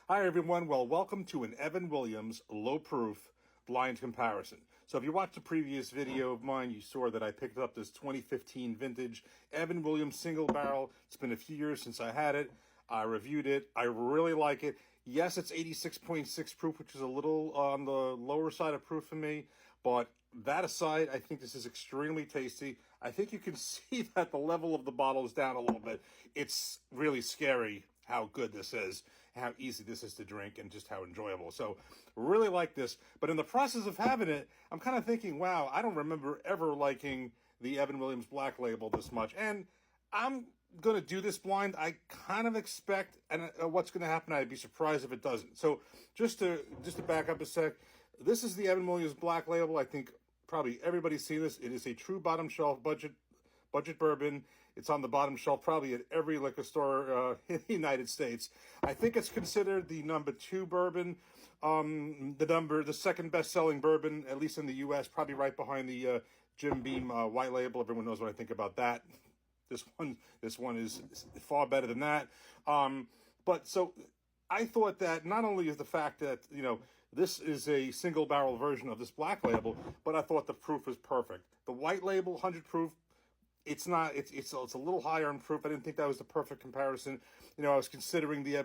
Hi, everyone. Well, welcome to an Evan Williams low-proof blind comparison. So if you watched the previous video of mine, you saw that I picked up this 2015 vintage Evan Williams single barrel. It's been a few years since I had it. I reviewed it. I really like it. Yes, it's 86.6 proof, which is a little on the lower side of proof for me. But that aside, I think this is extremely tasty. I think you can see that the level of the bottle is down a little bit. It's really scary how good this is, how easy this is to drink, and just how enjoyable. So really like this. But in the process of having it, I'm kind of thinking, wow, I don't remember ever liking the Evan Williams Black Label this much. And I'm going to do this blind. I kind of expect what's going to happen. I'd be surprised if it doesn't. So just to back up a sec, this is the Evan Williams Black Label. I think probably everybody's seen this. It is a true bottom shelf budget bourbon. It's on the bottom shelf probably at every liquor store in the United States. I think it's considered the number 2 bourbon, the second best-selling bourbon, at least in the U.S., probably right behind the Jim Beam White Label. Everyone knows what I think about that. This one is far better than that. But so I thought that not only is the fact that, this is a single barrel version of this Black Label, but I thought the proof was perfect. The White Label, 100 proof, it's not. It's a little higher in proof. I didn't think that was the perfect comparison. I was considering the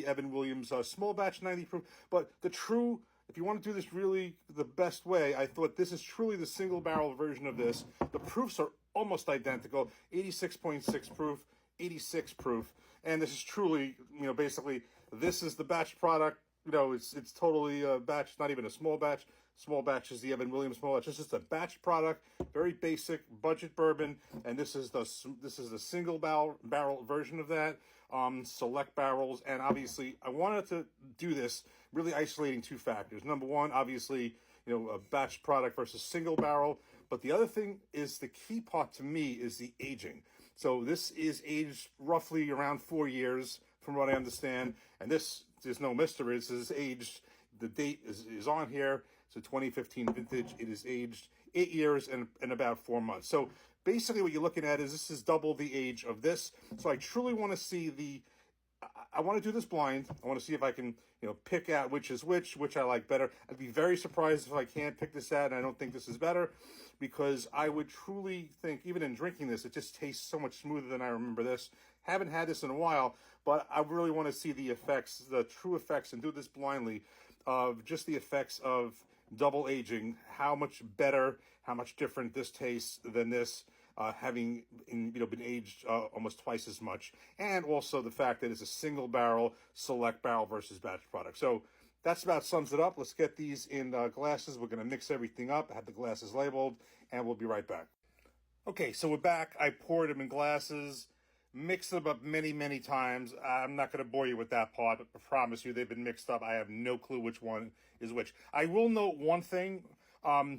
Evan Williams small batch 90 proof, but if you want to do this really the best way, I thought this is truly the single barrel version of this. The proofs are almost identical: 86.6 proof, 86 proof, and this is truly, basically this is the batch product. It's totally a batch, not even a small batch. Small batch is the Evan Williams small batch. It's just a batch product, very basic budget bourbon, and this is the single barrel version of that. Select barrels, and obviously I wanted to do this really isolating 2 factors. Number one, obviously, a batch product versus single barrel. But the other thing is, the key part to me is the aging. So this is aged roughly around 4 years, from what I understand, and this is no mystery. This is aged. The date is on here. It's a 2015 vintage. It is aged 8 years and about 4 months. So basically what you're looking at is this is double the age of this. So I truly want to see I want to do this blind. I want to see if I can, pick out which is which I like better. I'd be very surprised if I can't pick this out and I don't think this is better, because I would truly think, even in drinking this, it just tastes so much smoother than I remember this. Haven't had this in a while, but I really want to see the effects, the true effects, and do this blindly, of just the effects of double aging, how much better, how much different this tastes than this, having been aged almost twice as much, and also the fact that it's a single barrel, select barrel versus batch product. So that's about sums it up. Let's get these in glasses. We're going to mix everything up, have the glasses labeled, and we'll be right back. Okay, so we're back. I poured them in glasses, mixed them up many, many times. I'm not going to bore you with that part, but I promise you they've been mixed up. I have no clue which one is which. I will note one thing,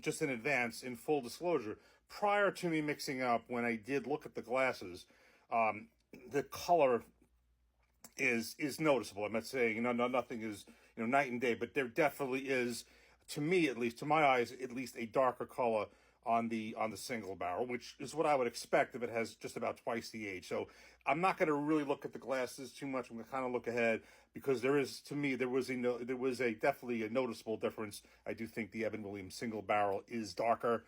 just in advance, in full disclosure. Prior to me mixing up, when I did look at the glasses, the color is noticeable. I'm not saying, nothing is, night and day, but there definitely is, to me at least, to my eyes, at least a darker color on the single barrel, which is what I would expect if it has just about twice the age. So I'm not going to really look at the glasses too much. I'm going to kind of look ahead, because there was definitely a noticeable difference. I do think the Evan Williams single barrel is darker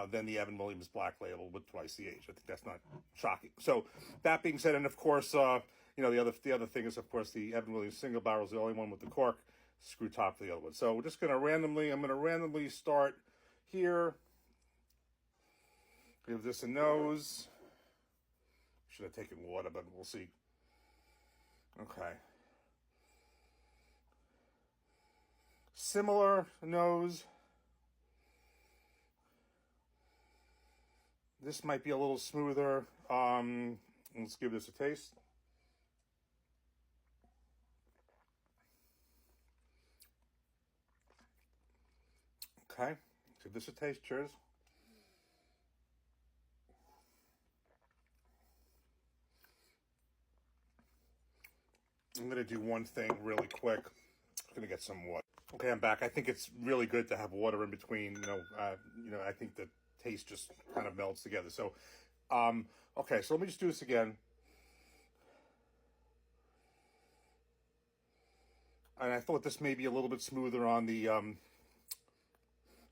than the Evan Williams Black Label with twice the age. I think that's not shocking. So that being said, and of course, the other thing is, of course, the Evan Williams single barrel is the only one with the cork screw top for the other one. So we're just going to randomly start here. Give this a nose. Should have taken water, but we'll see. Okay. Similar nose. This might be a little smoother. Let's give this a taste. Okay. Give this a taste. Cheers. I'm going to do one thing really quick. I'm going to get some water. Okay, I'm back. I think it's really good to have water in between. I think the taste just kind of melts together. So, okay, so let me just do this again. And I thought this may be a little bit smoother on the,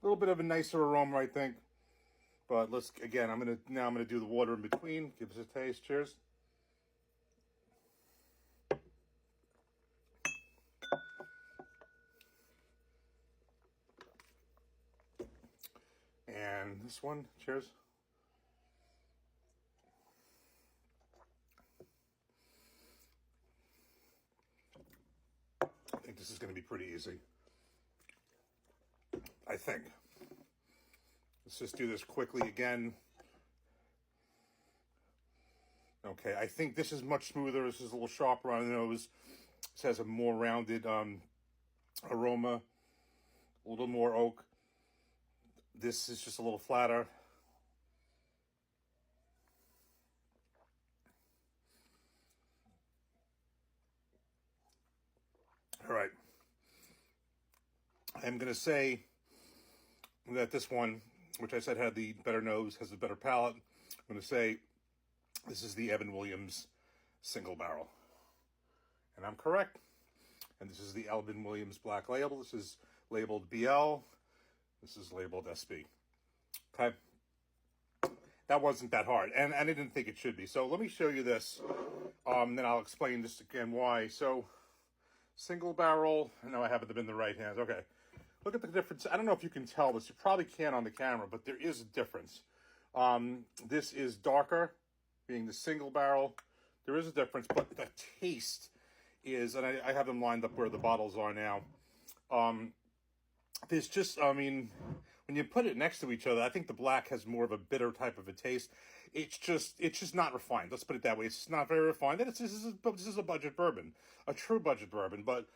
little bit of a nicer aroma, I think. But let's, again, I'm gonna do the water in between. Give us a taste. Cheers. And this one, cheers. I think this is going to be pretty easy. I think. Let's just do this quickly again. Okay, I think this is much smoother. This is a little sharper on the nose. This has a more rounded aroma, a little more oak. This is just a little flatter. All right. I'm going to say that this one, which I said had the better nose, has a better palate. I'm going to say this is the Evan Williams single barrel. And I'm correct. And this is the Evan Williams Black Label. This is labeled BL. This is labeled SB. Okay. That wasn't that hard. And I didn't think it should be. So let me show you this. Then I'll explain just again why. So single barrel. No, I haven't been in the right hands. Okay. Look at the difference. I don't know if you can tell this. You probably can't on the camera, but there is a difference. This is darker, being the single barrel. There is a difference, but the taste is, and I have them lined up where the bottles are now. There's just, I mean, when you put it next to each other, I think the black has more of a bitter type of a taste. It's just not refined. Let's put it that way. It's just not very refined. And this is a budget bourbon, a true budget bourbon. But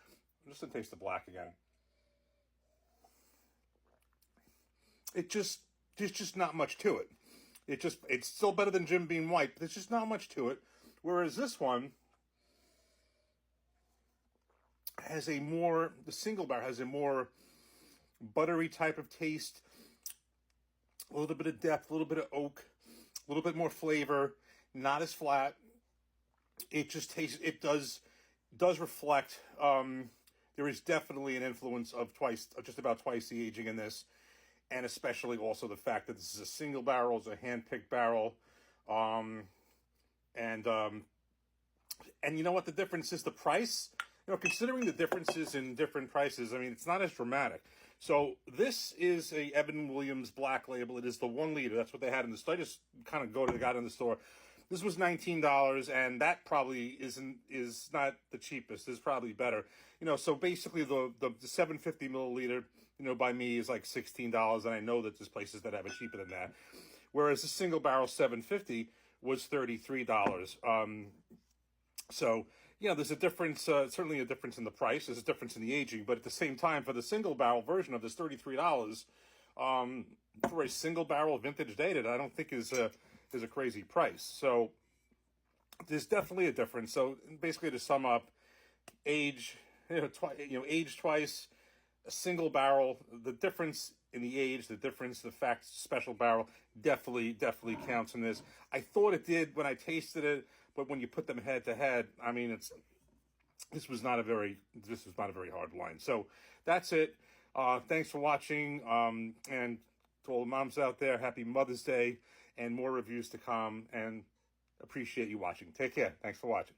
I'm just gonna taste the black again. There's just not much to it. It's still better than Jim Beam White, but there's just not much to it. Whereas this one has the single barrel has a more buttery type of taste, a little bit of depth, a little bit of oak, a little bit more flavor, not as flat. It just tastes, it does reflect, there is definitely an influence of just about twice the aging in this. And especially also the fact that this is a single barrel, it's a hand-picked barrel. And you know what the difference is? The price? You know, considering the differences in different prices, I mean, it's not as dramatic. So this is a Evan Williams Black Label. It is the 1 liter. That's what they had in the store. I just kind of go to the guy in the store. This was $19, and that probably is not the cheapest. It's probably better. You know, so basically the 750 milliliter, you know, by me is like $16, and I know that there's places that have it cheaper than that. Whereas the single barrel 750 was $33. So, you know, there's a difference, certainly a difference in the price. There's a difference in the aging, but at the same time, for the single barrel version of this $33, for a single barrel vintage dated, I don't think is a crazy price. So there's definitely a difference. So basically, to sum up, age, age twice, a single barrel, the difference in the age, the fact special barrel definitely counts in this. I thought it did when I tasted it, but when you put them head to head, I mean, this was not a very hard line. So that's it. Thanks for watching. And to all the moms out there, happy Mother's Day, and more reviews to come, and appreciate you watching. Take care. Thanks for watching.